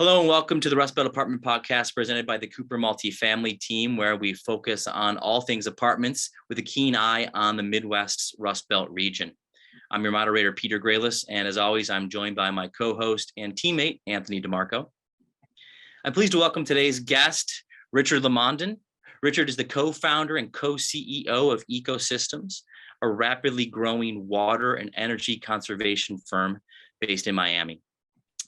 Hello and welcome to the Rust Belt Apartment Podcast presented by the Cooper Multifamily Team, where we focus on all things apartments with a keen eye on the Midwest's Rust Belt region. I'm your moderator, Peter Graylis, and as always, I'm joined by my co-host and teammate, Anthony DeMarco. I'm pleased to welcome today's guest, Richard Lamondin. Richard is the co-founder and co-CEO of Ecosystems, a rapidly growing water and energy conservation firm based in Miami.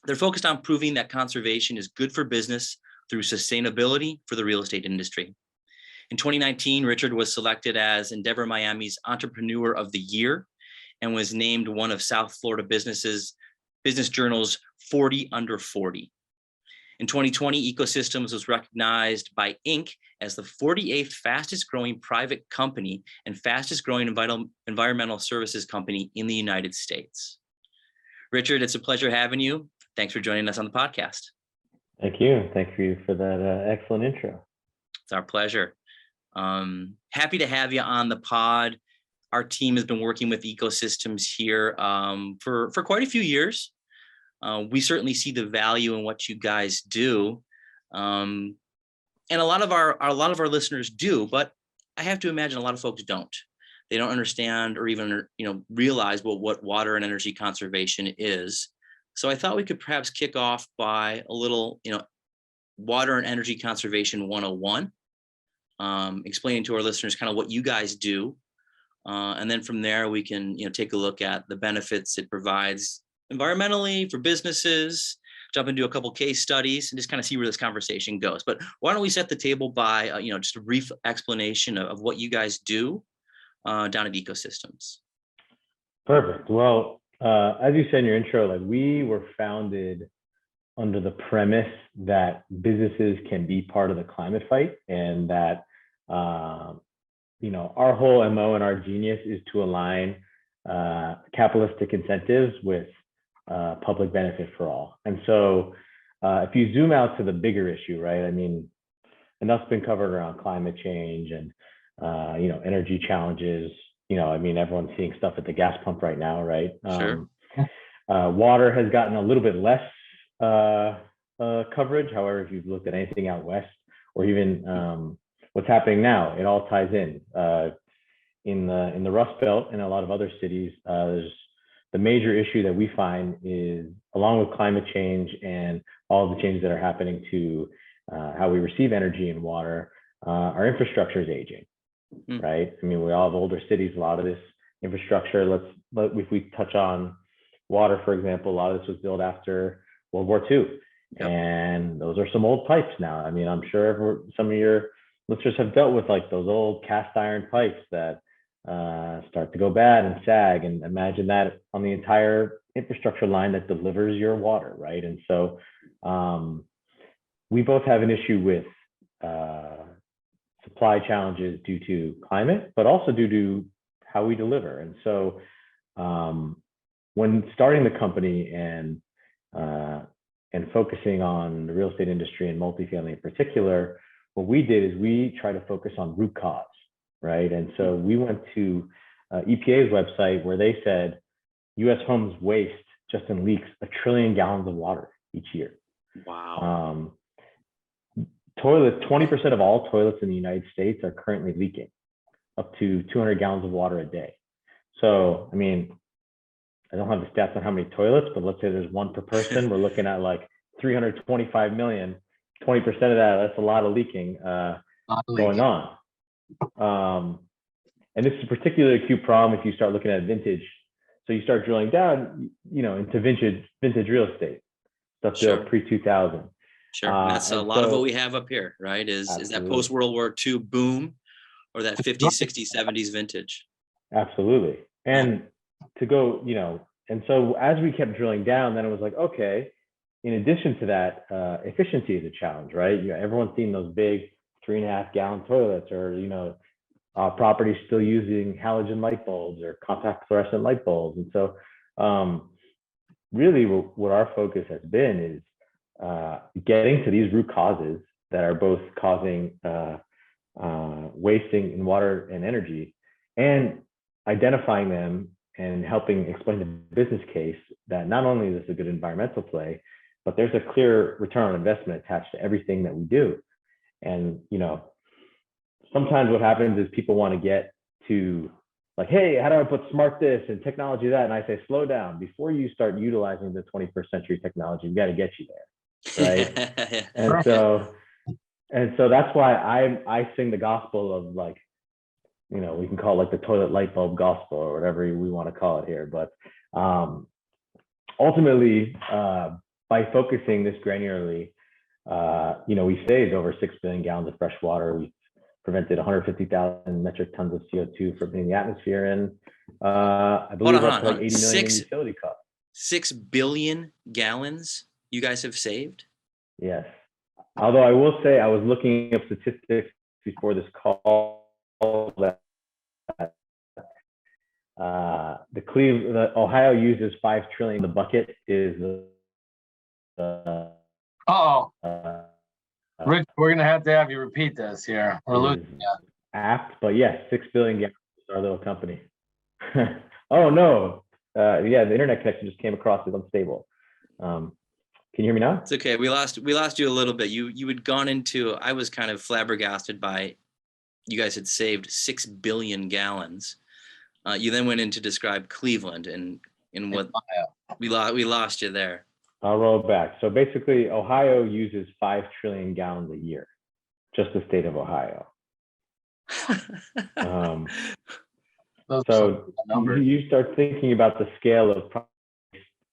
They're focused on proving that conservation is good for business through sustainability for the real estate industry. In 2019, Richard was selected as Endeavor Miami's Entrepreneur of the Year and was named one of South Florida Business Journal's 40 Under 40. In 2020, Ecosystems was recognized by Inc. as the 48th fastest growing private company and fastest growing environmental services company in the United States. Richard, it's a pleasure having you. Thanks for joining us on the podcast. Thank you. Thank you for that excellent intro. It's our pleasure. Happy to have you on the pod. Our team has been working with Ecosystems here for quite a few years. We certainly see the value in what you guys do, and a lot of our listeners do. But I have to imagine a lot of folks don't. They don't understand or even realize what water and energy conservation is. So I thought we could perhaps kick off by a little, water and energy conservation 101, explaining to our listeners kind of what you guys do. And then from there, we can, take a look at the benefits it provides environmentally for businesses, jump into a couple case studies and just kind of see where this conversation goes. But why don't we set the table by, just a brief explanation of what you guys do down at Ecosystems. Perfect. Well, as you said in your intro, we were founded under the premise that businesses can be part of the climate fight, and that our whole MO and our genius is to align capitalistic incentives with public benefit for all. And so, if you zoom out to the bigger issue, right? I mean, enough's been covered around climate change and energy challenges. Everyone's seeing stuff at the gas pump right now, right? Sure. Water has gotten a little bit less coverage. However, if you've looked at anything out west, or even what's happening now, it all ties in. In the Rust Belt and a lot of other cities, there's the major issue that we find is, along with climate change and all of the changes that are happening to how we receive energy and water, our infrastructure is aging. Right? We all have older cities. A lot of this infrastructure, if we touch on water, for example, a lot of this was built after World War II. Yep. And those are some old pipes now. I'm sure some of your listeners have dealt with those old cast iron pipes that start to go bad and sag, and imagine that on the entire infrastructure line that delivers your water, right? And so we both have an issue with supply challenges due to climate, but also due to how we deliver. And so when starting the company and focusing on the real estate industry and multifamily in particular, what we did is we try to focus on root cause, right? And so we went to EPA's website, where they said U.S. homes waste, just in leaks, 1 trillion gallons of water each year. Wow. 20% of all toilets in the United States are currently leaking, up to 200 gallons of water a day. So, I don't have the stats on how many toilets, but let's say there's one per person. We're looking at 325 million. 20% of that's a lot of leaking going on. And this is a particularly acute problem if you start looking at vintage. So you start drilling down, into vintage real estate, stuff built pre-2000. Sure. That's a lot of what we have up here, right? Is that post-World War II boom, or that 50s, 60s, 70s vintage? Absolutely. And to go, and so as we kept drilling down, then it was okay, in addition to that, efficiency is a challenge, right? Everyone's seen those big 3.5 gallon toilets, or, properties still using halogen light bulbs or compact fluorescent light bulbs. And so really what our focus has been is getting to these root causes that are both causing wasting in water and energy, and identifying them and helping explain the business case that not only is this a good environmental play, but there's a clear return on investment attached to everything that we do. And, sometimes what happens is people want to get to like, hey, how do I put smart this and technology that? And I say, slow down. Before you start utilizing the 21st century technology, we got to get you there, right? and so that's why I sing the gospel of like, we can call it like the toilet light bulb gospel or whatever we want to call it here. But ultimately, by focusing this granularly, we saved over 6 billion gallons of fresh water. We prevented 150,000 metric tons of CO2 from hitting the atmosphere, and I believe that's like 80 million in utility costs. 6 billion gallons you guys have saved? Yes. Although I will say, I was looking up statistics before this call that the Ohio uses 5 trillion. The bucket is Rich, we're gonna have to have you repeat this here. We're losing apt, but yes, 6 billion gallons is our little company. Oh no. The internet connection just came across as unstable. Can you hear me now? It's okay. We lost you a little bit. You had gone into, I was kind of flabbergasted by, you guys had saved 6 billion gallons. You then went in to describe Cleveland and what we lost you there. I'll roll it back. So basically, Ohio uses 5 trillion gallons a year, just the state of Ohio. So you start thinking about the scale of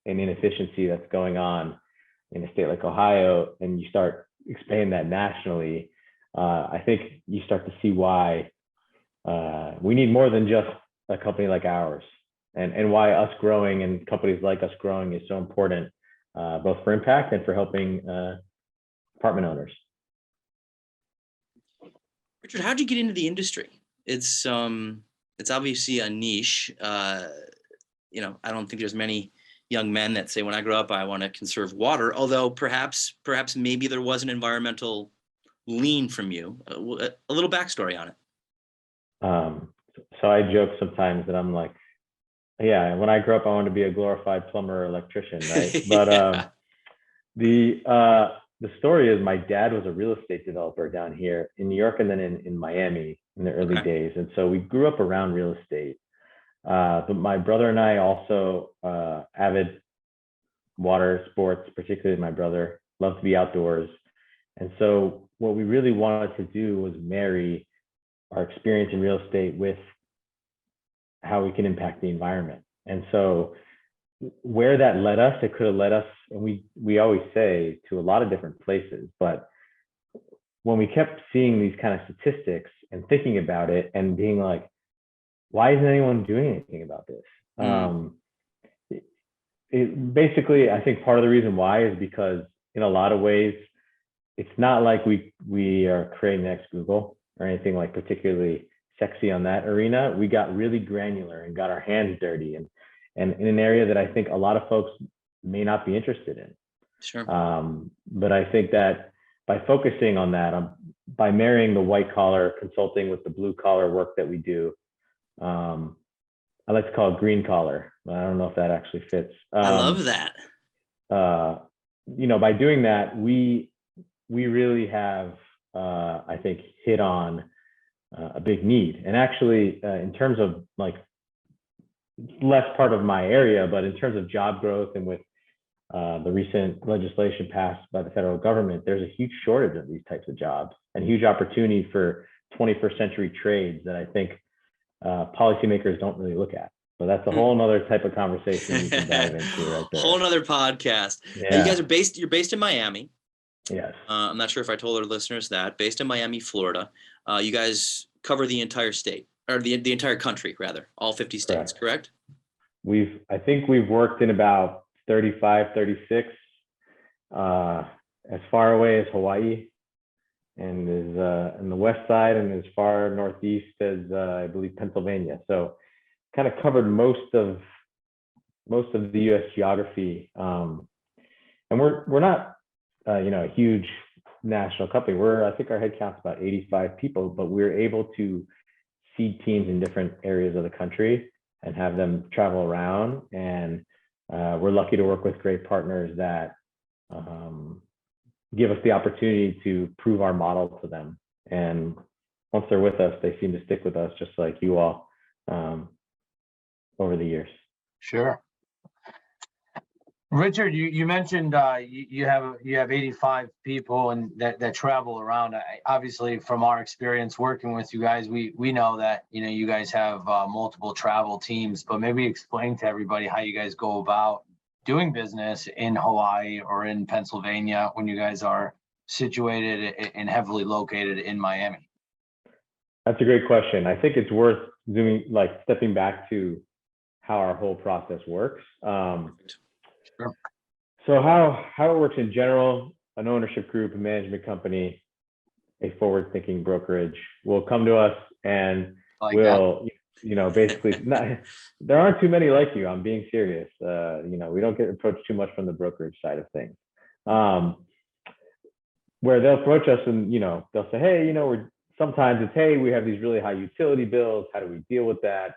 and inefficiency that's going on in a state like Ohio, and you start expanding that nationally. I think you start to see why we need more than just a company like ours, and why us growing and companies like us growing is so important. Both for impact and for helping apartment owners. Richard, how'd you get into the industry? It's obviously a niche. I don't think there's many young men that say, when I grow up, I want to conserve water. Although perhaps maybe there was an environmental lean from you. A little backstory on it. So I joke sometimes that I'm like, yeah, when I grew up, I wanted to be a glorified plumber or electrician, right? But the story is, my dad was a real estate developer down here in New York and then in Miami in the early days. And so we grew up around real estate. But my brother and I also avid water sports, particularly my brother, loved to be outdoors. And so what we really wanted to do was marry our experience in real estate with how we can impact the environment. And so where that led us, it could have led us, and we always say, to a lot of different places. But when we kept seeing these kind of statistics and thinking about it and being like, why isn't anyone doing anything about this? Basically, I think part of the reason why is because in a lot of ways, it's not like we are creating the next Google or anything like particularly sexy on that arena. We got really granular and got our hands dirty, and in an area that I think a lot of folks may not be interested in. Sure. But I think that by focusing on that, by marrying the white collar consulting with the blue collar work that we do, I like to call it green collar. I don't know if that actually fits. I love that. By doing that, we really have, I think, hit on a big need. And actually, in terms of like less part of my area, but in terms of job growth and with the recent legislation passed by the federal government, there's a huge shortage of these types of jobs and huge opportunity for 21st century trades that I think policymakers don't really look at. So that's a whole nother type of conversation we can dive into right there. Whole nother podcast. Yeah. You guys you're based in Miami. Yes. I'm not sure if I told our listeners that. Based in Miami, Florida. You guys cover the entire state, or the entire country, rather, all 50 states, correct? I think we've worked in about 35, 36, as far away as Hawaii, and is in the west side, and as far northeast as I believe Pennsylvania. So kind of covered most of the U.S. geography. And we're not a huge national company. I think our head count's about 85 people, but we're able to seed teams in different areas of the country and have them travel around. And we're lucky to work with great partners that give us the opportunity to prove our model to them. And once they're with us, they seem to stick with us, just like you all, over the years. Sure. Richard, you mentioned you have 85 people and that travel around. Obviously, from our experience working with you guys, we know that you guys have multiple travel teams. But maybe explain to everybody how you guys go about doing business in Hawaii or in Pennsylvania when you guys are situated and heavily located in Miami. That's a great question. I think it's worth stepping back to how our whole process works. Sure. So how it works in general, an ownership group, a management company, a forward-thinking brokerage will come to us and basically there aren't too many like you. I'm being serious. We don't get approached too much from the brokerage side of things. Where they'll approach us and they'll say, hey, sometimes it's, hey, we have these really high utility bills. How do we deal with that?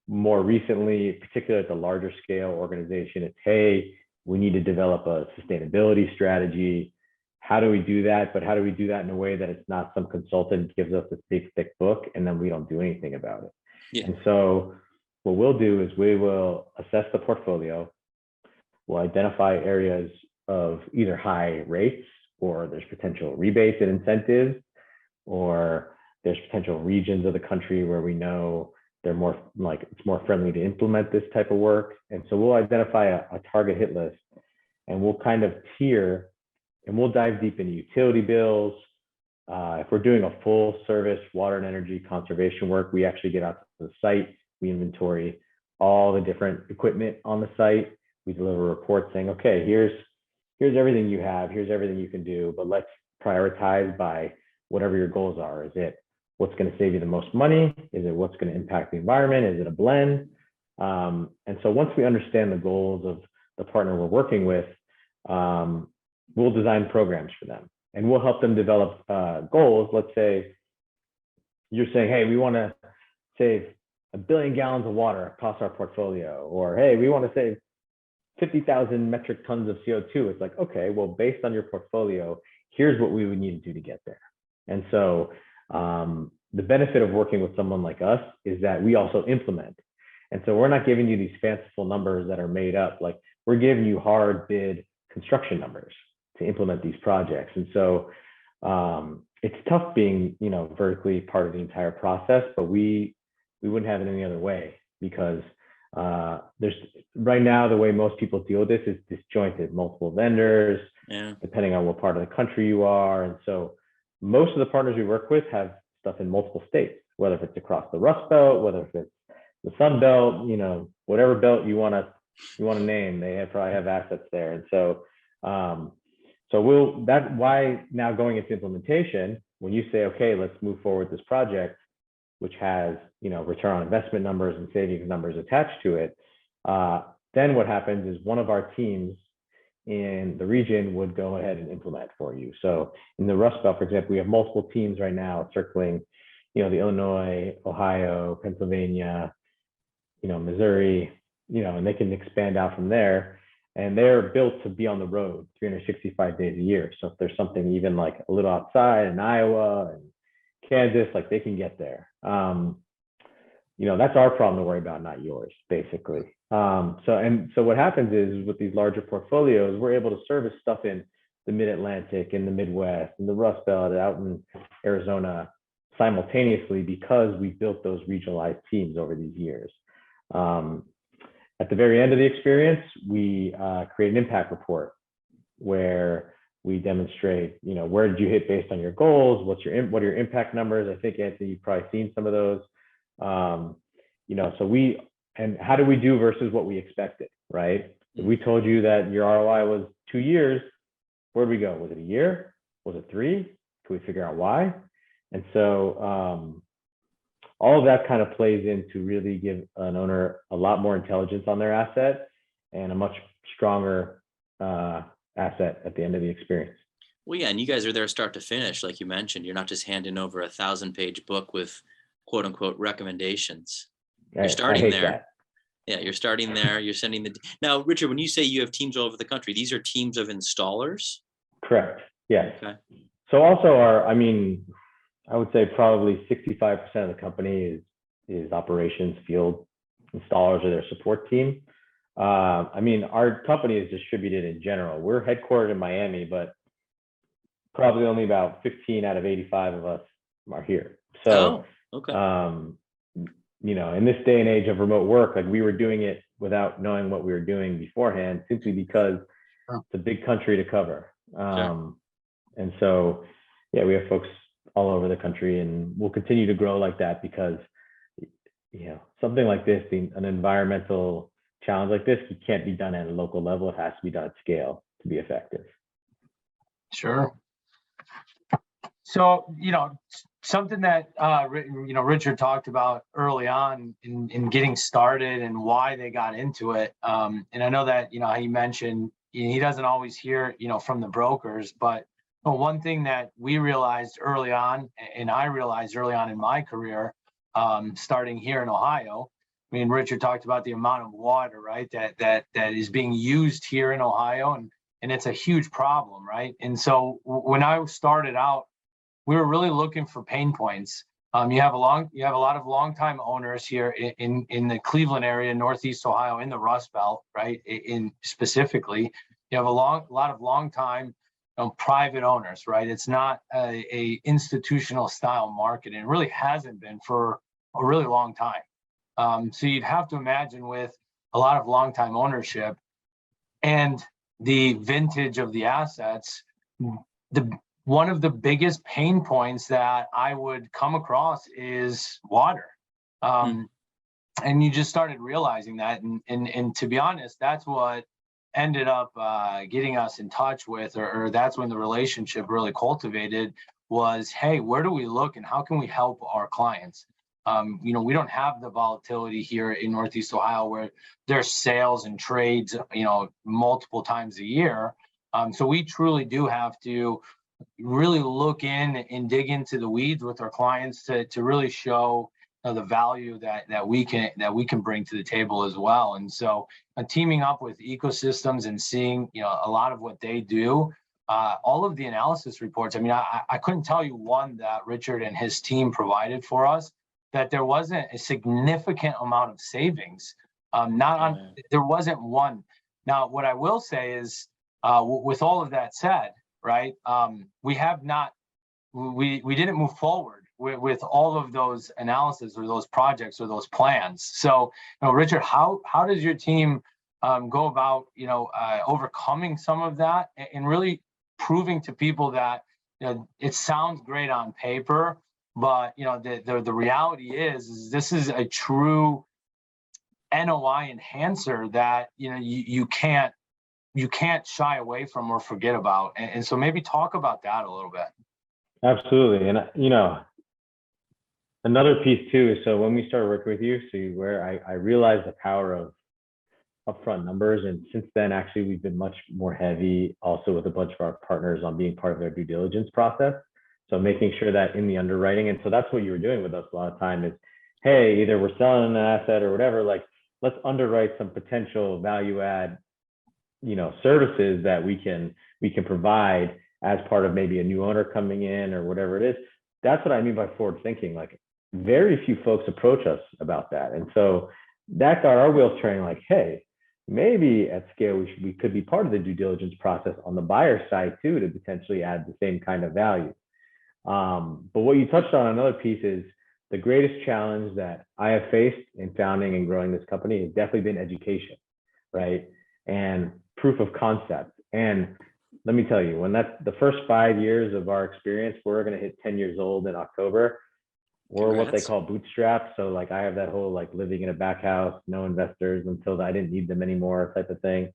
More recently, particularly at the larger scale organization, it's, hey, we need to develop a sustainability strategy. How do we do that? But how do we do that in a way that it's not some consultant gives us a big, thick book and then we don't do anything about it? Yeah. And so what we'll do is we will assess the portfolio. We'll identify areas of either high rates or there's potential rebates and incentives, or there's potential regions of the country where we know they're more it's more friendly to implement this type of work. And so we'll identify a target hit list and we'll kind of tier and we'll dive deep into utility bills. If we're doing a full service water and energy conservation work, we actually get out to the site, we inventory all the different equipment on the site. We deliver a report saying, okay, here's everything you have, here's everything you can do, but let's prioritize by whatever your goals are. Is it what's going to save you the most money? Is it what's going to impact the environment? Is it a blend? And so once we understand the goals of the partner we're working with, we'll design programs for them and we'll help them develop goals. Let's say you're saying, hey, we want to save 1 billion gallons of water across our portfolio, or hey, we want to save 50,000 metric tons of CO2. It's like, okay, well, based on your portfolio, here's what we would need to do to get there. And so the benefit of working with someone like us is that we also implement. And so we're not giving you these fanciful numbers that are made up. Like, we're giving you hard bid construction numbers to implement these projects. And so it's tough being, vertically part of the entire process, but we wouldn't have it any other way, because there's right now, the way most people deal with this is disjointed, multiple vendors, depending on what part of the country you are. And so most of the partners we work with have stuff in multiple states, whether if it's across the Rust Belt, whether if it's the Sun Belt, whatever belt you want to name, they probably have assets there. And so, that's why now going into implementation, when you say, okay, let's move forward this project, which has, return on investment numbers and savings numbers attached to it, then what happens is one of our teams in the region would go ahead and implement for you. So in the Rust Belt, for example, we have multiple teams right now circling, the Illinois, Ohio, Pennsylvania, Missouri, and they can expand out from there. And they're built to be on the road 365 days a year. So if there's something even like a little outside in Iowa and Kansas, like they can get there. That's our problem to worry about, not yours, basically. So what happens is with these larger portfolios, we're able to service stuff in the Mid-Atlantic, in the Midwest, in the Rust Belt, out in Arizona simultaneously, because we built those regionalized teams over these years. At the very end of the experience, we create an impact report where we demonstrate, where did you hit based on your goals? What are your impact numbers? I think, Anthony, you've probably seen some of those. And how do we do versus what we expected, right? If we told you that your ROI was 2 years, where'd we go? Was it a year? Was it 3? Can we figure out why? And so all of that kind of plays in to really give an owner a lot more intelligence on their asset and a much stronger asset at the end of the experience. Well, yeah, and you guys are there start to finish, like you mentioned. You're not just handing over a 1,000-page book with quote unquote recommendations. You're starting there. Yeah, you're starting there. You're sending now, Richard, when you say you have teams all over the country, these are teams of installers? Correct. Yes. Okay. So also I would say probably 65% of the company is operations, field installers, or their support team. Our company is distributed in general. We're headquartered in Miami, but probably only about 15 out of 85 of us are here. So, okay. In this day and age of remote work, like we were doing it without knowing what we were doing beforehand, simply because it's a big country to cover. Sure. And so, yeah, we have folks all over the country, and we'll continue to grow like that because, something like this, an environmental challenge like this, it can't be done at a local level. It has to be done at scale to be effective. Sure. So, something that, Richard talked about early on in getting started and why they got into it. And I know that, he mentioned he doesn't always hear, from the brokers, but one thing that we realized early on, and I realized early on in my career, starting here in Ohio, Richard talked about the amount of water, right, that is being used here in Ohio, and it's a huge problem, right? And so when I started out, we were really looking for pain points. You have a lot of longtime owners here in the Cleveland area, Northeast Ohio, in the Rust Belt, right? In specifically, you have a lot of longtime private owners, right? It's not a institutional style market, and it really hasn't been for a really long time. So you'd have to imagine, with a lot of longtime ownership and the vintage of the assets, one of the biggest pain points that I would come across is water. And you just started realizing that. And to be honest, that's what ended up getting us in touch with, or that's when the relationship really cultivated, was, hey, where do we look and how can we help our clients? We don't have the volatility here in Northeast Ohio where there's sales and trades, multiple times a year. So we truly do have to really look in and dig into the weeds with our clients to really show the value that we can bring to the table as well. And so teaming up with ecosystems and seeing a lot of what they do, all of the analysis reports. I couldn't tell you one that Richard and his team provided for us that there wasn't a significant amount of savings. There wasn't one. Now, what I will say is, with all of that said, right, we didn't move forward with all of those analysis or those projects or those plans. So, Richard, how does your team go about overcoming some of that and really proving to people that it sounds great on paper, but the reality is this is a true NOI enhancer that you can't shy away from or forget about. And so maybe talk about that a little bit. Absolutely. And another piece too is, so when we started working with you, where I realized the power of upfront numbers, and since then actually we've been much more heavy also with a bunch of our partners on being part of their due diligence process. So making sure that in the underwriting, and so that's what you were doing with us a lot of time is, hey, either we're selling an asset or whatever, like let's underwrite some potential value add services that we can provide as part of maybe a new owner coming in or whatever it is. That's what I mean by forward thinking. Like very few folks approach us about that. And so that got our wheels turning, like, hey, maybe at scale we could be part of the due diligence process on the buyer side too, to potentially add the same kind of value. But what you touched on, another piece, is the greatest challenge that I have faced in founding and growing this company has definitely been education, right? And proof of concept. And let me tell you, when that's the first 5 years of our experience, we're going to hit 10 years old in October. We're what they call bootstrapped. So like I have that whole like living in a back house, no investors until I didn't need them anymore type of thing.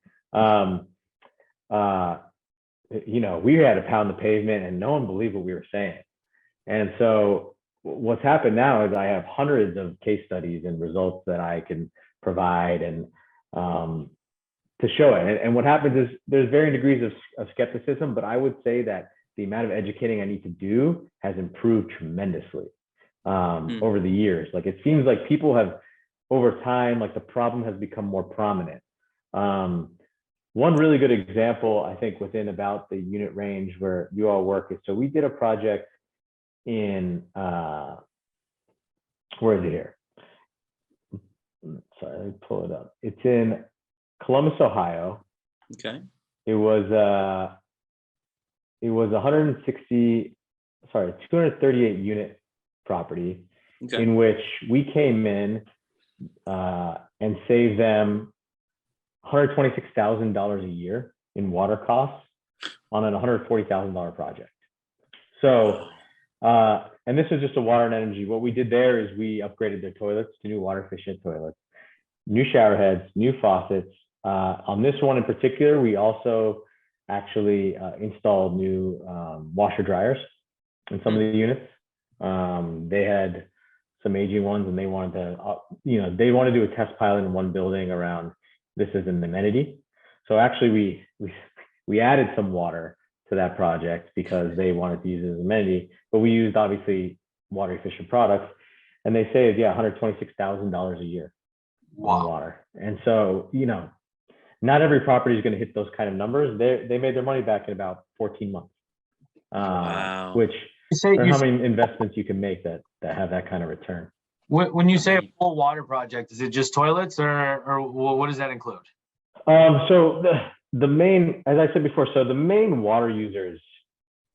We had to pound the pavement and no one believed what we were saying. And so what's happened now is I have hundreds of case studies and results that I can provide and to show it. And what happens is there's varying degrees of skepticism, but I would say that the amount of educating I need to do has improved tremendously over the years. Like it seems like people have over time, like the problem has become more prominent. One really good example, I think, within about the unit range where you all work is, so we did a project in, where is it here? Sorry, let me pull it up. It's in Columbus, Ohio. Okay. It was 238 unit property, Okay. in which we came in and saved them $126,000 a year in water costs on an $140,000 project. So, and this is just a water and energy. What we did there is we upgraded their toilets to new water efficient toilets, new shower heads, new faucets. On this one in particular, we also actually installed new washer dryers in some of the units. They had some aging ones, and they wanted to, they want to do a test pilot in one building around this as an amenity. So actually, we added some water to that project because they wanted to use it as an amenity, but we used obviously water efficient products, and they saved $126,000 a year on water. And so not every property is going to hit those kind of numbers. They made their money back in about 14 months, which are how many investments you can make that have that kind of return. When you say a full water project, is it just toilets, or what does that include? So the main, as I said before, so the main water users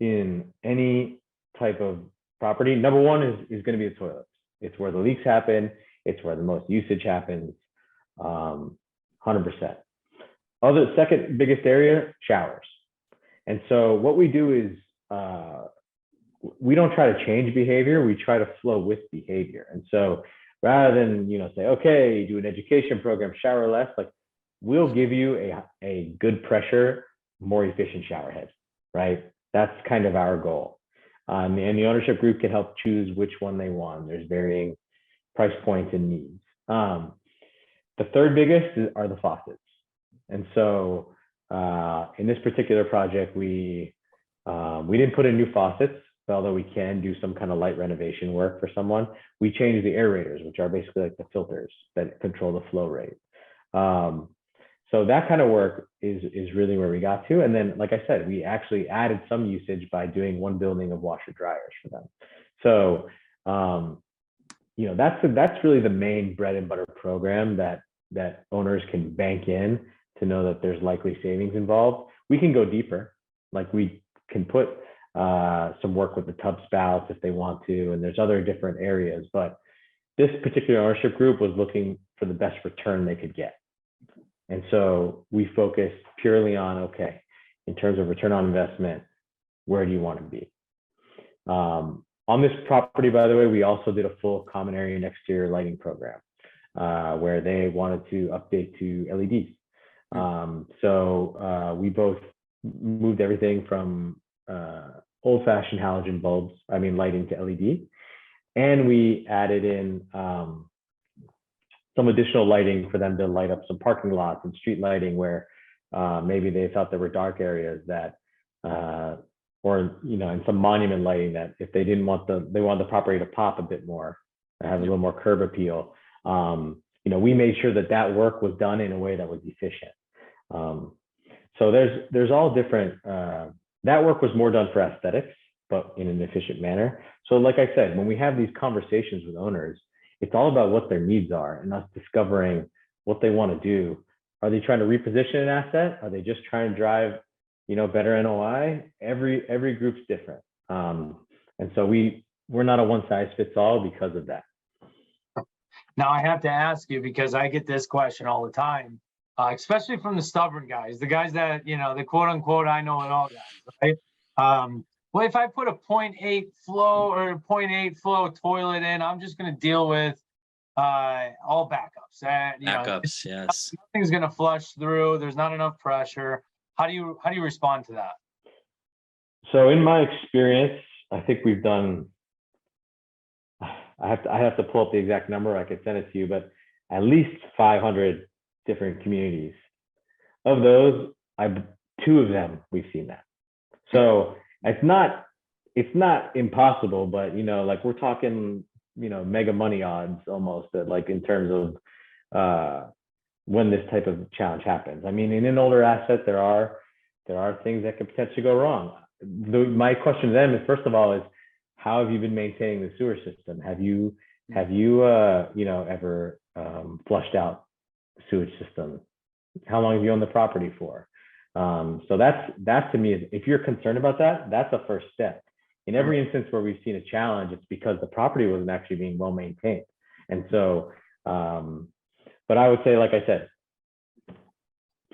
in any type of property, number one is going to be the toilets. It's where the leaks happen. It's where the most usage happens. 100%. Second biggest area, showers. And so what we do is we don't try to change behavior. We try to flow with behavior. And so rather than say, okay, do an education program, shower less, like we'll give you a good pressure, more efficient shower head, right? That's kind of our goal. And the ownership group can help choose which one they want. There's varying price points and needs. The third biggest are the faucets. And so in this particular project, we didn't put in new faucets, although we can do some kind of light renovation work for someone. We changed the aerators, which are basically like the filters that control the flow rate. So that kind of work is really where we got to. And then, like I said, we actually added some usage by doing one building of washer dryers for them. So, that's really the main bread and butter program that owners can bank in to know that there's likely savings involved. We can go deeper, like we can put some work with the tub spouts if they want to, and there's other different areas, but this particular ownership group was looking for the best return they could get. And so we focused purely on, okay, in terms of return on investment, where do you want to be? On this property, by the way, we also did a full common area and exterior lighting program where they wanted to update to LEDs. So we both moved everything from old-fashioned halogen bulbs, lighting to LED, and we added in some additional lighting for them to light up some parking lots and street lighting where maybe they thought there were dark areas that, or and some monument lighting that if they didn't want they wanted the property to pop a bit more, have a little more curb appeal. We made sure that work was done in a way that was efficient. So there's all different. That work was more done for aesthetics, but in an efficient manner. So like I said, when we have these conversations with owners, it's all about what their needs are and us discovering what they want to do. Are they trying to reposition an asset? Are they just trying to drive, better NOI? Every group's different. And so we're not a one size fits all because of that. Now I have to ask you, because I get this question all the time, especially from the stubborn guys, the guys that, the quote unquote, I know it all guys, right? Well, if I put a 0.8 flow or 0.8 flow toilet in, I'm just going to deal with all backups. Backups, yes. Nothing's going to flush through. There's not enough pressure. How do you respond to that? So in my experience, I think we've done, I have to pull up the exact number. I could send it to you, but at least 500 different communities. Of those, 2 of them, we've seen that. So it's not impossible, but like we're talking mega money odds almost, that like in terms of when this type of challenge happens. I mean, in an older asset, there are things that could potentially go wrong. My question to them is, first of all, is how have you been maintaining the sewer system? Have you ever flushed out the sewage system? How long have you owned the property for? So that to me is, if you're concerned about that, that's a first step. In every instance where we've seen a challenge, it's because the property wasn't actually being well maintained. And so, but I would say, like I said,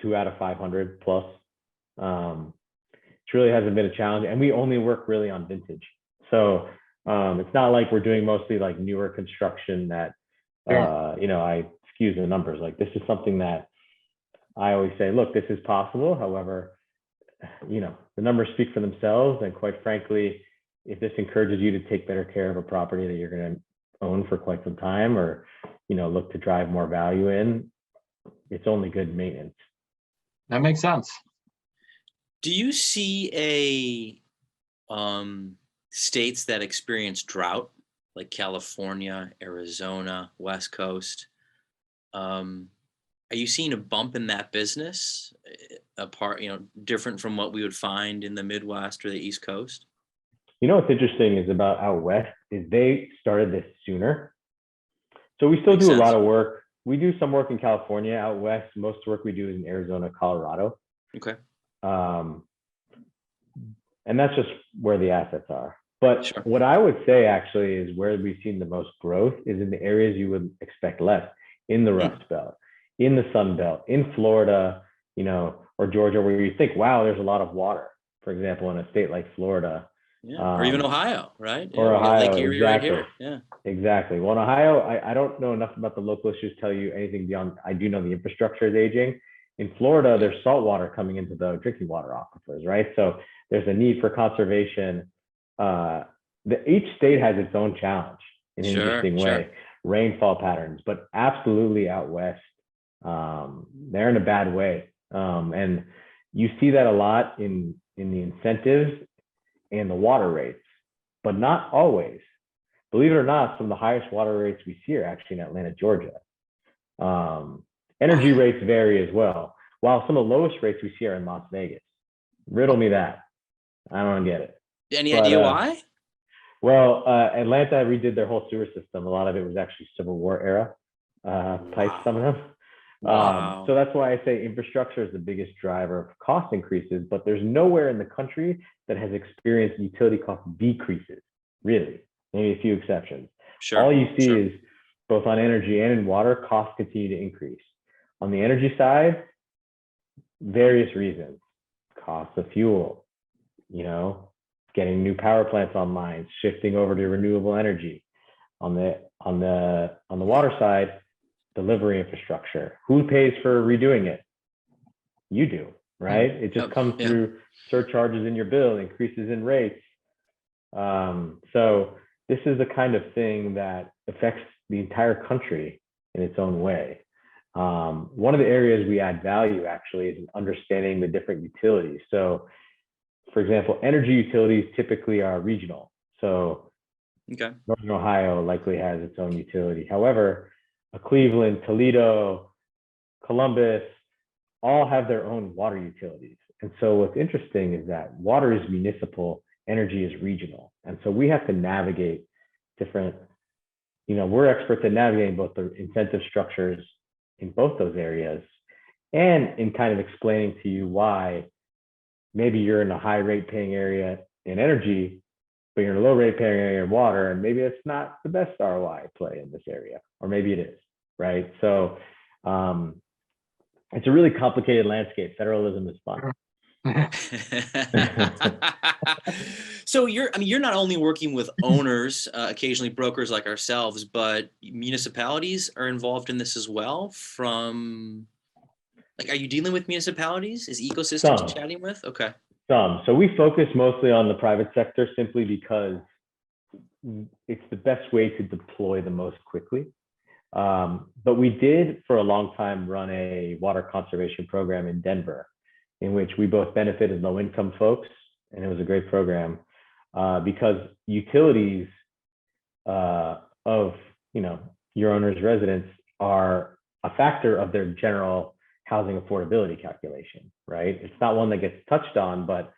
2 out of 500 plus. It really hasn't been a challenge, and we only work really on vintage. So it's not like we're doing mostly like newer construction that, I excuse the numbers. Like, this is something that I always say, look, this is possible. However, the numbers speak for themselves. And quite frankly, if this encourages you to take better care of a property that you're going to own for quite some time, or, look to drive more value in, it's only good maintenance. That makes sense. Do you see states that experience drought, like California, Arizona, West Coast? Are you seeing a bump in that business, different from what we would find in the Midwest or the East Coast? What's interesting is about out west is they started this sooner. So we still Makes do sense. a lot of work. We do some work in California. Out west, most work we do is in Arizona, Colorado. Okay. And that's just where the assets are. But Sure. What I would say actually is where we've seen the most growth is in the areas you would expect less, in the Rust Belt, in the Sun Belt, in Florida, or Georgia, where you think, wow, there's a lot of water. For example, in a state like Florida. Yeah. Or even Ohio, right? Or Ohio, Lake Erie exactly. Right here. Yeah. Exactly. Well, in Ohio, I don't know enough about the local issues to tell you anything beyond. I do know the infrastructure is aging. In Florida, there's salt water coming into the drinking water aquifers, right? So there's a need for conservation. Each state has its own challenge in an interesting way, rainfall patterns, but absolutely out west, they're in a bad way. And you see that a lot in the incentives and the water rates, but not always. Believe it or not, some of the highest water rates we see are actually in Atlanta, Georgia. Energy rates vary as well, while some of the lowest rates we see are in Las Vegas. Riddle me that. I don't get it. Any idea why? Well, Atlanta redid their whole sewer system. A lot of it was actually Civil War era pipes, some of them. Wow. So that's why I say infrastructure is the biggest driver of cost increases, but there's nowhere in the country that has experienced utility cost decreases, really. Maybe a few exceptions. Sure. All you see is both on energy and in water, costs continue to increase. On the energy side, various reasons: cost of fuel, getting new power plants online, shifting over to renewable energy. On the water side, delivery infrastructure. Who pays for redoing it? You do, right? It just comes through surcharges in your bill, increases in rates. So this is the kind of thing that affects the entire country in its own way. One of the areas we add value actually is in understanding the different utilities. So, for example, energy utilities typically are regional. So Northern Ohio likely has its own utility. However, Cleveland, Toledo, Columbus, all have their own water utilities. And so what's interesting is that water is municipal, energy is regional. And so we have to navigate different, we're experts at navigating both the incentive structures in both those areas, and in kind of explaining to you why maybe you're in a high rate paying area in energy, but you're in a low rate paying area in water, and maybe it's not the best ROI play in this area, or maybe it is, right? So it's a really complicated landscape. Federalism is fun. So you're not only working with owners, occasionally brokers like ourselves, but municipalities are involved in this as well. Are you dealing with municipalities? Is ecosystems chatting with? Okay. Some. So we focus mostly on the private sector simply because it's the best way to deploy the most quickly. But we did for a long time run a water conservation program in Denver, in which we both benefited low income folks, and it was a great program because utilities of, your owner's residents are a factor of their general housing affordability calculation, right? It's not one that gets touched on, but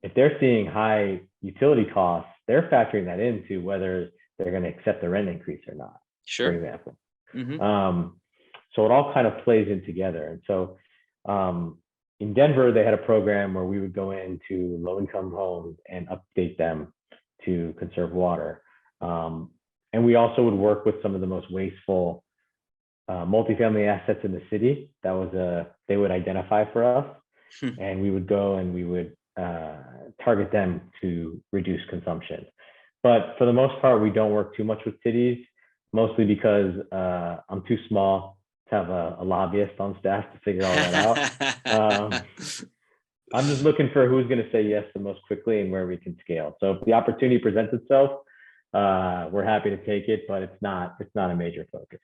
if they're seeing high utility costs, they're factoring that into whether they're going to accept the rent increase or not, Sure. for example. Mm-hmm. So it all kind of plays in together. And so in Denver, they had a program where we would go into low-income homes and update them to conserve water. And we also would work with some of the most wasteful multifamily assets in the city. That was they would identify for us, and we would go and we would target them to reduce consumption. But for the most part, we don't work too much with cities, mostly because I'm too small to have a lobbyist on staff to figure all that out. I'm just looking for who's going to say yes the most quickly and where we can scale. So if the opportunity presents itself, we're happy to take it, but it's not a major focus.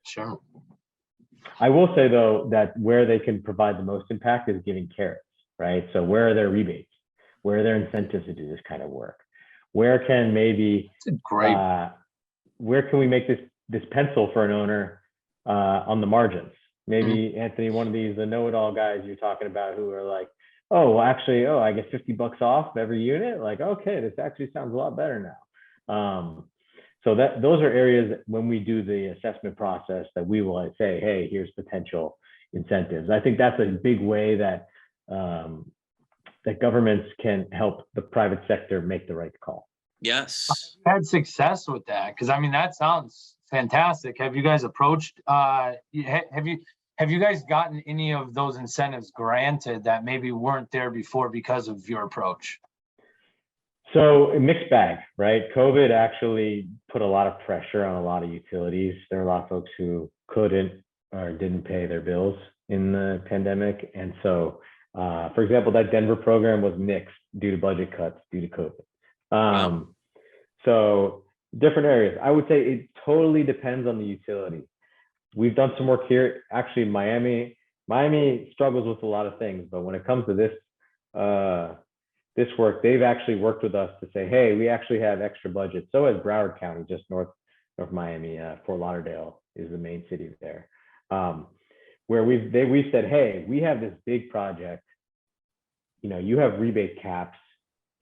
Sure. I will say though that where they can provide the most impact is giving carrots, right? So where are their rebates? Where are their incentives to do this kind of work? Where can maybe great. Where can we make this pencil for an owner on the margins? Maybe Anthony, one of these the know-it-all guys you're talking about who are like, oh, well, actually, I get $50 off every unit. Like, okay, this actually sounds a lot better now. So those are areas that when we do the assessment process that we will say, hey, here's potential incentives. I think that's a big way that that governments can help the private sector make the right call. Yes. I've had success with that because I mean that sounds fantastic. Have you guys approached? Have you guys gotten any of those incentives granted that maybe weren't there before because of your approach? So a mixed bag, right? COVID actually put a lot of pressure on a lot of utilities. There are a lot of folks who couldn't or didn't pay their bills in the pandemic. And so, for example, that Denver program was nixed due to budget cuts due to COVID. Wow. So different areas. I would say it totally depends on the utility. We've done some work here. Actually, Miami struggles with a lot of things, but when it comes to this work, they've actually worked with us to say, hey, we actually have extra budget. So has Broward County, just north Miami. Fort Lauderdale is the main city there, where we've said, hey, we have this big project. You have rebate caps.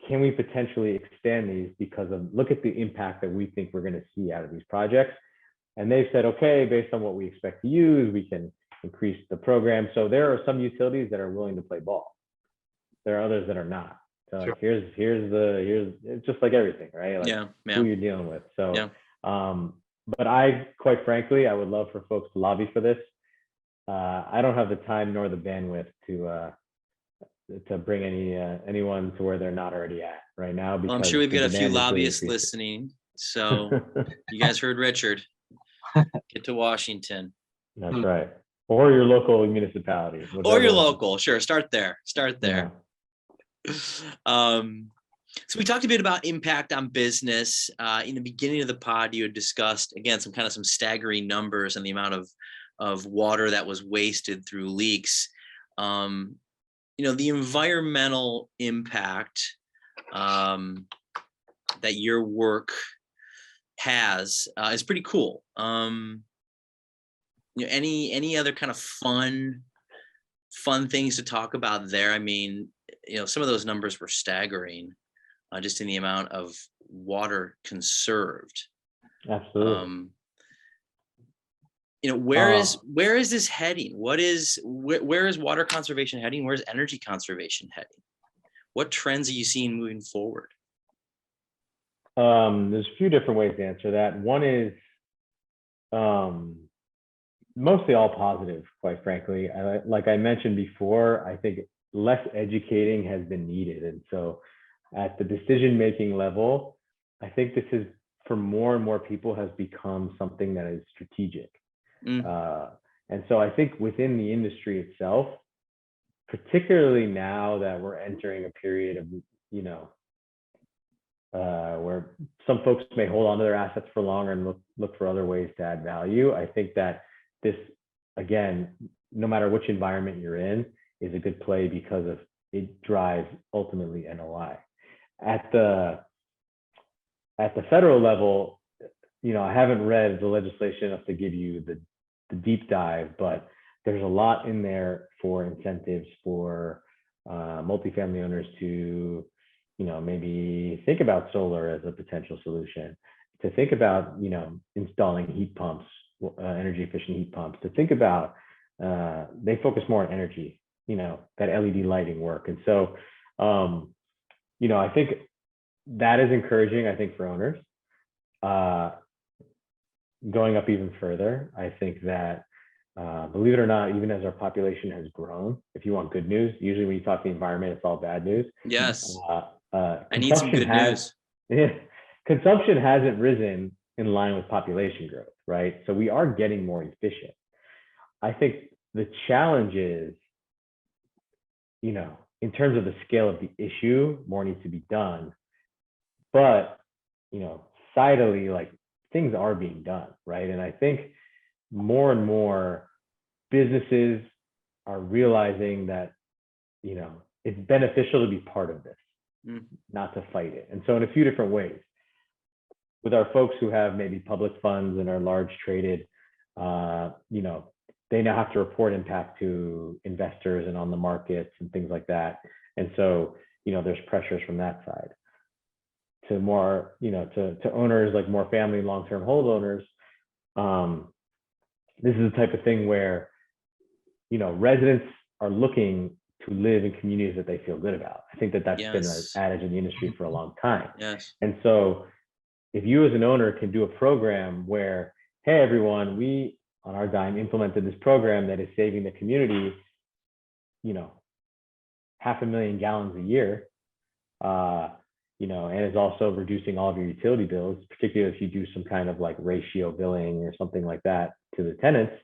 Can we potentially extend these because of look at the impact that we think we're going to see out of these projects? And they've said, okay, based on what we expect to use, we can increase the program. So there are some utilities that are willing to play ball. There are others that are not. So Sure. like, here's it's just like everything, right? Like who you're dealing with. So, but quite frankly, I would love for folks to lobby for this. I don't have the time nor the bandwidth to bring anyone to where they're not already at right now. Well, I'm sure we've got a few lobbyists listening. So you guys heard Richard. Get to Washington. That's right. Or your local municipality. Or your local. Sure. Start there. Yeah. So we talked a bit about impact on business. In the beginning of the pod, you had discussed, again, some staggering numbers and the amount of water that was wasted through leaks. The environmental impact that your work has is pretty cool. Any other kind of fun things to talk about there? I mean, some of those numbers were staggering, just in the amount of water conserved. Absolutely. Where is this heading? Where is water conservation heading? Where's energy conservation heading? What trends are you seeing moving forward? There's a few different ways to answer that. One is mostly all positive, quite frankly. Like I mentioned before, I think less educating has been needed. And so at the decision-making level, I think this is, for more and more people, has become something that is strategic. And so I think within the industry itself, particularly now that we're entering a period of, where some folks may hold on to their assets for longer and look for other ways to add value. I think that this, again, no matter which environment you're in, is a good play because of it drives ultimately NOI. At the federal level, I haven't read the legislation enough to give you the deep dive, but there's a lot in there for incentives for multifamily owners to, maybe think about solar as a potential solution, to think about, installing heat pumps, energy efficient heat pumps, to think about, they focus more on energy, that LED lighting work. And so, I think that is encouraging, I think, for owners. Going up even further, I think that, believe it or not, even as our population has grown, if you want good news, usually when you talk the environment, it's all bad news. Yes. I need some good news. Yeah, consumption hasn't risen in line with population growth, right? So we are getting more efficient. I think the challenge is, in terms of the scale of the issue, more needs to be done. But, societally, like, things are being done, right? And I think more and more businesses are realizing that, it's beneficial to be part of this, not to fight it. And so in a few different ways, with our folks who have maybe public funds and are large traded, they now have to report impact to investors and on the markets and things like that. And so, there's pressures from that side. To more, to owners, like more family long-term hold owners, this is the type of thing where, residents are looking to live in communities that they feel good about. I think that that's been an adage in the industry for a long time. Yes. And so if you as an owner can do a program where, hey, everyone, we on our dime implemented this program that is saving the community, 500,000 gallons a year, and is also reducing all of your utility bills, particularly if you do some kind of like ratio billing or something like that to the tenants,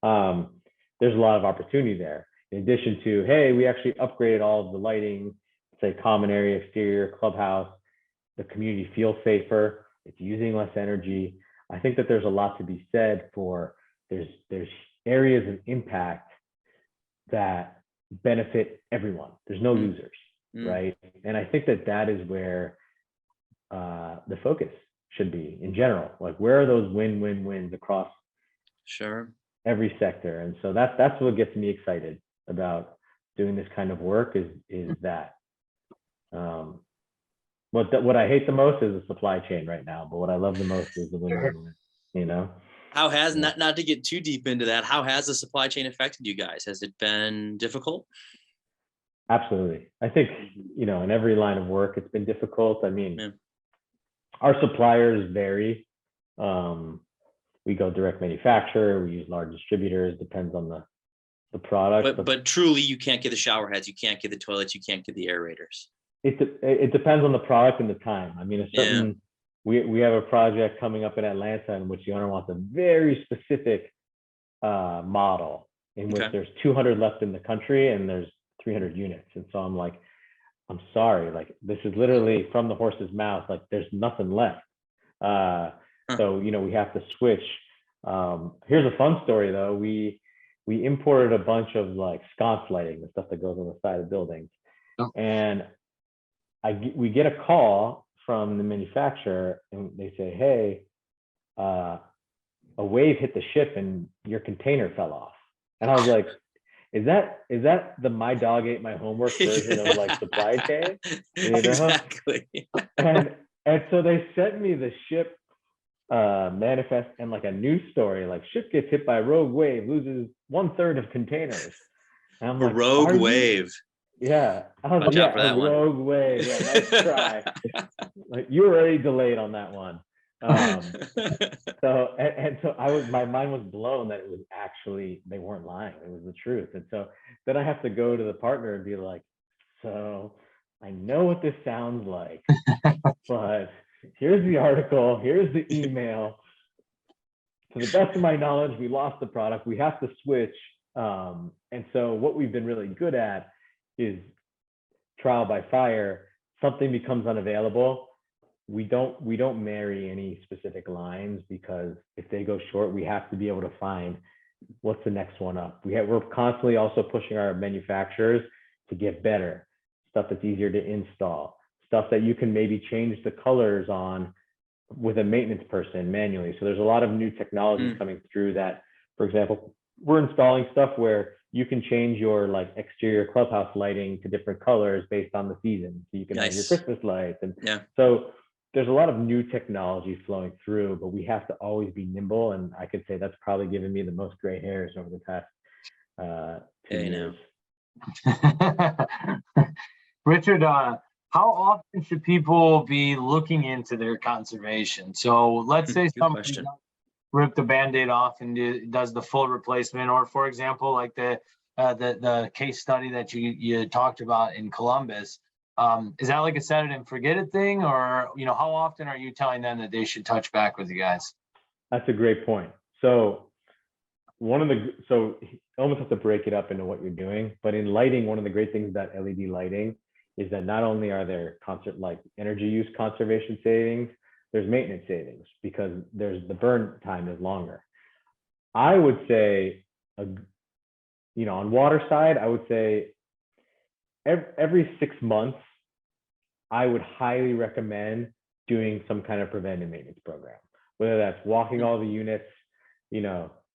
there's a lot of opportunity there. In addition to, hey, we actually upgraded all of the lighting, say common area, exterior, clubhouse, the community feels safer, it's using less energy. I think that there's a lot to be said for, there's areas of impact that benefit everyone. There's no losers, right? And I think that that is where the focus should be in general. Like, where are those win-win-wins across every sector? And so that's what gets me excited about doing this kind of work is that. What I hate the most is the supply chain right now, but what I love the most is the win-win-win, How has, not to get too deep into that, how has the supply chain affected you guys? Has it been difficult? Absolutely. I think, in every line of work, it's been difficult. I mean, our suppliers vary. We go direct manufacturer, we use large distributors, depends on the product. But truly, you can't get the shower heads, you can't get the toilets, you can't get the aerators. It depends on the product and the time. I mean, we have a project coming up in Atlanta in which the owner wants a very specific model in which there's 200 left in the country and there's 300 units. And so I'm like, I'm sorry, like, this is literally from the horse's mouth, like there's nothing left. So, we have to switch. Here's a fun story though. We imported a bunch of like sconce lighting, the stuff that goes on the side of buildings. And we get a call from the manufacturer and they say, hey, a wave hit the ship and your container fell off. And I was like, is that the my dog ate my homework version of like supply chain? Exactly. And so they sent me the ship manifest and like a news story, like ship gets hit by a rogue wave, loses 1/3 of containers. And I'm like, rogue wave. Yeah. I was like, a rogue wave. Yeah, nice try. Like, you were already delayed on that one. So my mind was blown that it was actually, they weren't lying. It was the truth. And so then I have to go to the partner and be like, so I know what this sounds like, but here's the article, here's the email. To the best of my knowledge, we lost the product. We have to switch. And so what we've been really good at is trial by fire. Something becomes unavailable, we don't marry any specific lines, because if they go short, we have to be able to find what's the next one up. We're constantly also pushing our manufacturers to get better, stuff that's easier to install, stuff that you can maybe change the colors on with a maintenance person manually. So there's a lot of new technologies coming through that, for example, we're installing stuff where you can change your like exterior clubhouse lighting to different colors based on the season. So you can have your Christmas lights. And so there's a lot of new technology flowing through, but we have to always be nimble. And I could say that's probably given me the most gray hairs over the past 2 years. Richard, how often should people be looking into their conservation? So let's say somebody rip the Band-Aid off and does the full replacement, or for example, like the case study that you talked about in Columbus. Is that like a set it and forget it thing, or how often are you telling them that they should touch back with you guys? That's a great point. So you almost have to break it up into what you're doing, but in lighting, one of the great things about LED lighting is that not only are there energy use conservation savings, there's maintenance savings because the burn time is longer. I would say, on water side, I would say every 6 months, I would highly recommend doing some kind of preventive maintenance program, whether that's walking all the units,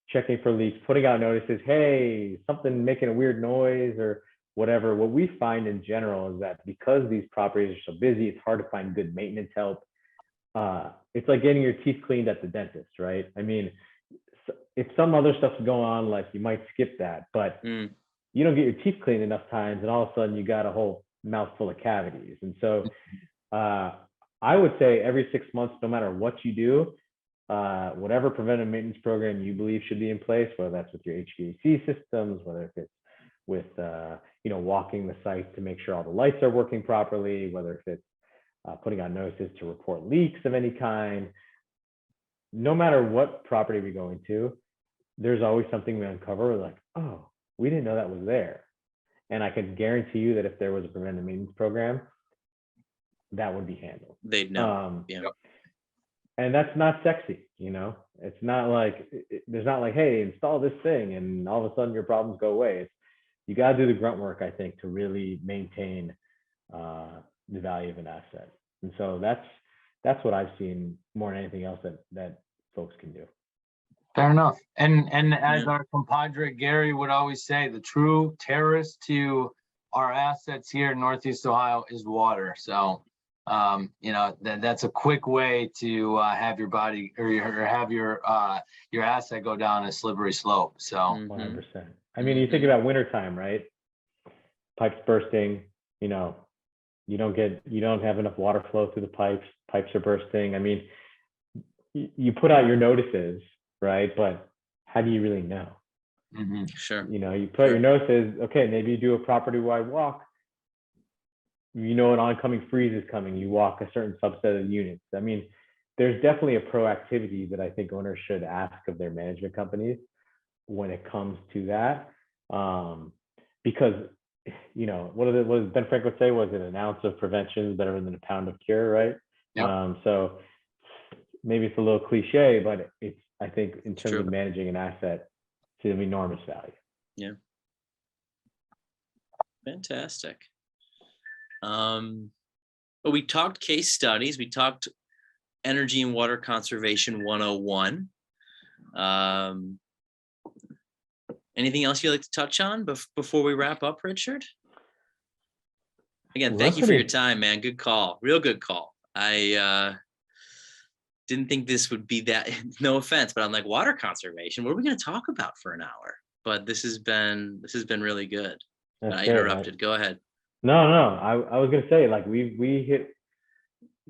checking for leaks, putting out notices, hey, something making a weird noise or whatever. What we find in general is that because these properties are so busy, it's hard to find good maintenance help. It's like getting your teeth cleaned at the dentist, right? I mean, if some other stuff's going on, like you might skip that, but you don't get your teeth cleaned enough times and all of a sudden you got a whole mouth full of cavities. And so I would say every 6 months, no matter what you do, whatever preventive maintenance program you believe should be in place, whether that's with your HVAC systems, whether it's with walking the site to make sure all the lights are working properly, whether if it's putting out notices to report leaks of any kind. No matter what property we go into, there's always something we uncover. We're like, oh, we didn't know that was there. And I can guarantee you that if there was a preventive maintenance program, that would be handled. They'd know. And that's not sexy, It's not like there's not like, hey, install this thing, and all of a sudden your problems go away. You got to do the grunt work, I think, to really maintain the value of an asset. And so that's what I've seen more than anything else that folks can do. Fair enough. And as our compadre Gary would always say, the true terrorist to our assets here in Northeast Ohio is water. So that's a quick way to have your body or have your asset go down a slippery slope. So 100%. I mean, you think about wintertime, right? Pipes bursting, you don't have enough water flow through the pipes are bursting. I mean, you put out your notices, right? But how do you really know? Sure. You put your notices, okay, maybe you do a property-wide walk. An oncoming freeze is coming. You walk a certain subset of units. I mean, there's definitely a proactivity that I think owners should ask of their management companies when it comes to that. Because, what does Ben Franklin say? Was it an ounce of prevention is better than a pound of cure, right? Yep. So maybe it's a little cliche, but I think in terms of managing an asset, it's of enormous value. Yeah. Fantastic. But we talked case studies. We talked energy and water conservation 101. Anything else you'd like to touch on before we wrap up, Richard? Again, thank you for your time, man. Good call. Real good call. I didn't think this would be that, no offense, but I'm like, water conservation, what are we going to talk about for an hour? But this has been really good. I interrupted. Go ahead. No. I was going to say, like, we hit,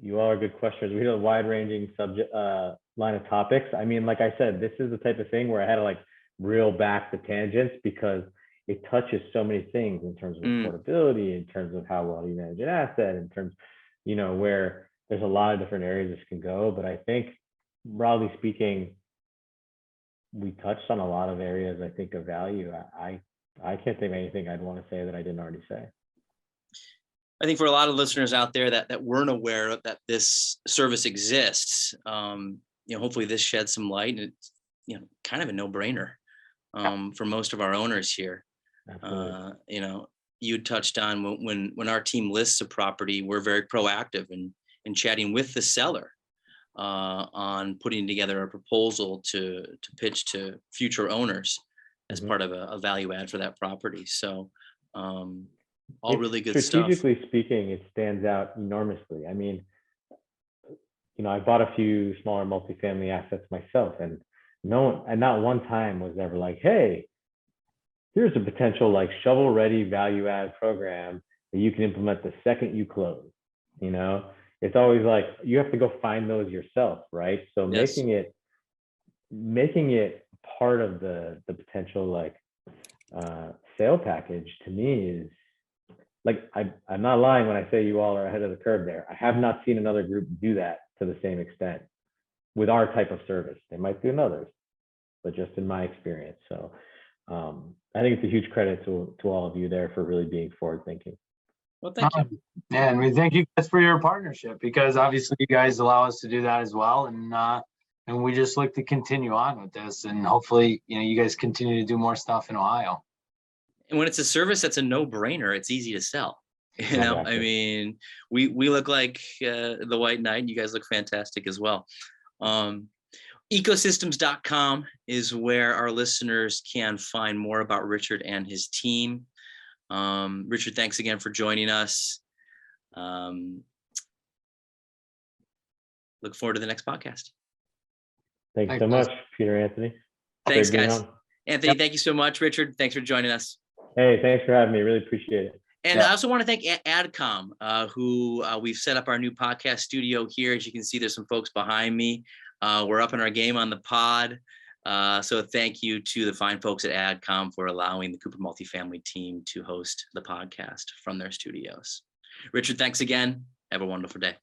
you all are good questioners. We hit a wide ranging subject line of topics. I mean, like I said, this is the type of thing where I had to reel back the tangents because it touches so many things in terms of affordability, in terms of how well you manage an asset, in terms, where there's a lot of different areas this can go. But I think, broadly speaking, we touched on a lot of areas, I think, of value. I can't think of anything I'd want to say that I didn't already say. I think for a lot of listeners out there that weren't aware that this service exists, hopefully this sheds some light, and it's, kind of a no-brainer for most of our owners here. You touched on when our team lists a property, we're very proactive in chatting with the seller on putting together a proposal to pitch to future owners as part of a value add for that property. So all really good stuff. Strategically speaking, it stands out enormously. I mean, I bought a few smaller multifamily assets myself, and not one time was ever like, hey, here's a potential like shovel ready value add program that you can implement the second you close. It's always like you have to go find those yourself, right? So Yes. making it part of the potential like sale package to me is like, I'm not lying when I say you all are ahead of the curve there. I have not seen another group do that to the same extent with our type of service. They might do another, but just in my experience. So I think it's a huge credit to all of you there for really being forward thinking. Well, thank you. And we thank you guys for your partnership, because obviously you guys allow us to do that as well. And we just look to continue on with this, and hopefully, you guys continue to do more stuff in Ohio. And when it's a service that's a no-brainer, it's easy to sell. Exactly. I mean, we look like the White Knight, and you guys look fantastic as well. Ecosystems.com is where our listeners can find more about Richard and his team. Richard, thanks again for joining us. Look forward to the next podcast. Thanks so much, Peter Anthony. Thanks, guys. Anthony, thank you so much. Richard, thanks for joining us. Hey, thanks for having me. Really appreciate it. And I also want to thank AdCom, who we've set up our new podcast studio here. As you can see, there's some folks behind me. We're up in our game on the pod. So thank you to the fine folks at AdCom for allowing the Cooper Multifamily team to host the podcast from their studios. Richard, thanks again. Have a wonderful day.